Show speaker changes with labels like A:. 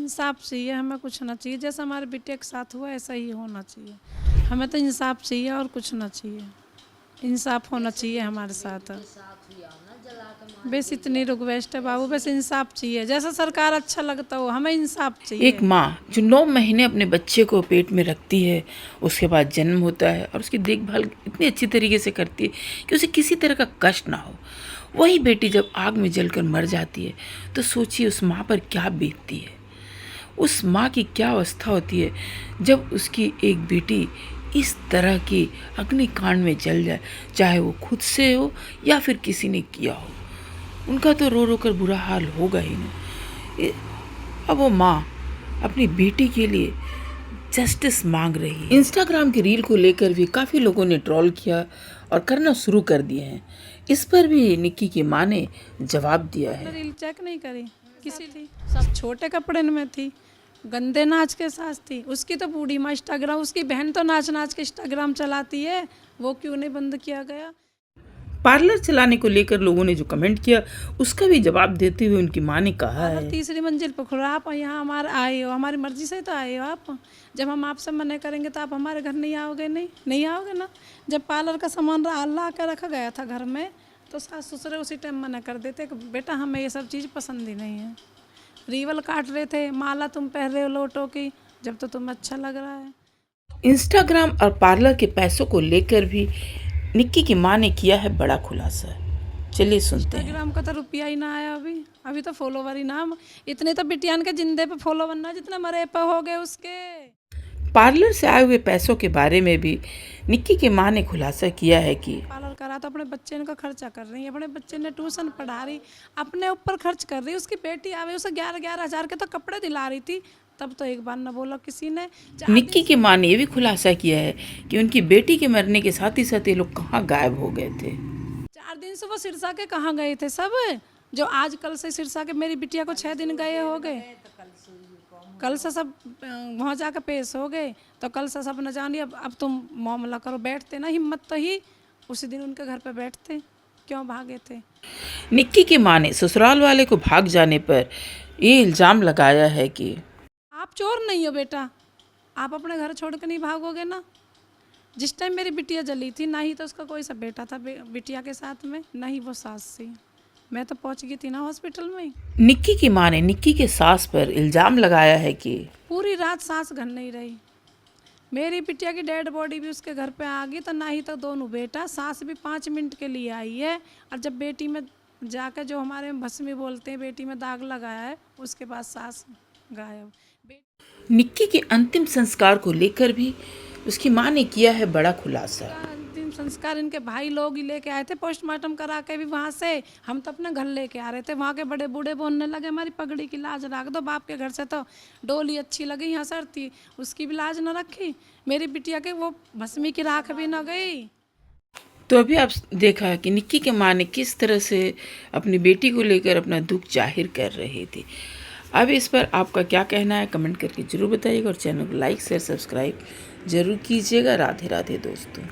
A: इंसाफ चाहिए, हमें कुछ ना चाहिए। जैसा हमारे बेटे के साथ हुआ ऐसा ही होना चाहिए। हमें तो इंसाफ चाहिए और कुछ ना चाहिए। इंसाफ होना चाहिए हमारे साथ। बस इतनी रिक्वेस्ट है बाबू, बस इंसाफ चाहिए। जैसा सरकार अच्छा लगता हो, हमें इंसाफ चाहिए।
B: एक माँ जो 9 महीने अपने बच्चे को पेट में रखती है, उसके बाद जन्म होता है और उसकी देखभाल इतनी अच्छी तरीके से करती है कि उसे किसी तरह का कष्ट ना हो, वही बेटी जब आग में जलकर मर जाती है तो सोचिए उस माँ पर क्या बीतती है। उस माँ की क्या अवस्था होती है जब उसकी एक बेटी इस तरह की अग्निकांड में जल जाए, चाहे वो खुद से हो या फिर किसी ने किया हो। उनका तो रो रो कर बुरा हाल होगा ही ना। अब वो माँ अपनी बेटी के लिए जस्टिस मांग रही है। इंस्टाग्राम की रील को लेकर भी काफ़ी लोगों ने ट्रोल किया और करना शुरू कर दिए हैं। इस पर भी निक्की की माँ ने जवाब दिया है।
A: रील चेक नहीं करी किसी थी, सब छोटे कपड़े में थी, गंदे नाच के साथ थी। उसकी तो बूढ़ी माँ इंस्टाग्राम, उसकी बहन तो नाच नाच के इंस्टाग्राम चलाती है, वो क्यों नहीं बंद किया गया।
B: पार्लर चलाने को लेकर लोगों ने जो कमेंट किया उसका भी जवाब देते हुए उनकी माँ ने कहा है,
A: तीसरी मंजिल पर खुला, आप यहाँ हमारे आए हो, हमारी मर्जी से तो आए हो आप। जब हम आपसे मना करेंगे तो आप हमारे घर नहीं आओगे, नहीं आओगे ना। जब पार्लर का सामान ला के रखा गया था घर में तो सास ससुर उसी टाइम मना कर देते कि बेटा हमें ये सब चीज़ पसंद ही नहीं है। रीवल काट रहे थे, माला तुम पहन रहे हो लोटो की, जब तो तुम्हें अच्छा लग रहा है।
B: इंस्टाग्राम और पार्लर के पैसों को लेकर भी निक्की की माँ ने किया है बड़ा खुलासा। चलिए सुनते हैं।
A: इंस्टाग्राम का तो रुपया ही ना आया अभी तो फॉलोवर ही ना। इतने तो बिटियान के जिंदे पे फॉलोवर ना जितने मरे पे हो गए उसके।
B: पार्लर से आए हुए पैसों के बारे में भी निक्की की माँ ने खुलासा किया है कि
A: पार्लर करा तो अपने बच्चे का खर्चा कर रही है, अपने बच्चे ने ट्यूशन पढ़ा रही, अपने ऊपर खर्च कर रही। उसकी बेटी आवे उसे 11-11 हज़ार के तो कपड़े दिला रही थी, तब तो एक बार न बोला किसी ने।
B: निक्की की माँ ने यह भी खुलासा किया है कि उनकी बेटी के मरने के साथ ही साथ ये लोग कहाँ गायब हो गए थे।
A: 4 दिन से वो सिरसा के कहाँ गए थे सब, जो आज कल से सिरसा के मेरी बिटिया को 6 दिन गए हो गए। कल से सब वहाँ जाकर पेश हो गए तो कल से सब न जानिए। अब तुम मामला करो, बैठते ना हिम्मत तो ही उसी दिन उनके घर पे बैठते, क्यों भागे थे।
B: निक्की की माँ ने ससुराल वाले को भाग जाने पर ये इल्ज़ाम लगाया है कि
A: आप चोर नहीं हो बेटा, आप अपने घर छोड़ कर नहीं भागोगे ना। जिस टाइम मेरी बिटिया जली थी ना ही तो उसका कोई सा बेटा था बिटिया के साथ में, ना ही वो सास थी। मैं तो पहुंच गई थी ना हॉस्पिटल में।
B: निक्की की माँ ने निक्की के सास पर इल्ज़ाम लगाया है कि
A: पूरी रात सास घर नहीं रही। मेरी बिटिया की डेड बॉडी भी उसके घर पे आ गई तो ना ही तो दोनों बेटा, सास भी 5 मिनट के लिए आई है। और जब बेटी में जाकर जो हमारे में भस्मी बोलते हैं, बेटी में दाग लगाया है, उसके बाद सास गायब।
B: निक्की के अंतिम संस्कार को लेकर भी उसकी माँ ने किया है बड़ा खुलासा।
A: अंतिम संस्कार इनके भाई लोग ही लेके आए थे, पोस्टमार्टम करा के भी वहाँ से। हम तो अपने घर लेके आ रहे थे, वहाँ के बड़े बूढ़े बोलने लगे हमारी पगड़ी की लाज रख दो। बाप के घर से तो डोली अच्छी लगी, यहाँ सरती उसकी भी लाज न रखी। मेरी बिटिया के वो भस्मी की राख भी न गई।
B: तो अभी आप देखा कि निक्की के माँ ने किस तरह से अपनी बेटी को लेकर अपना दुख जाहिर कर रही थी। अब इस पर आपका क्या कहना है कमेंट करके ज़रूर बताइएगा और चैनल को लाइक शेयर सब्सक्राइब ज़रूर कीजिएगा। राधे राधे दोस्तों।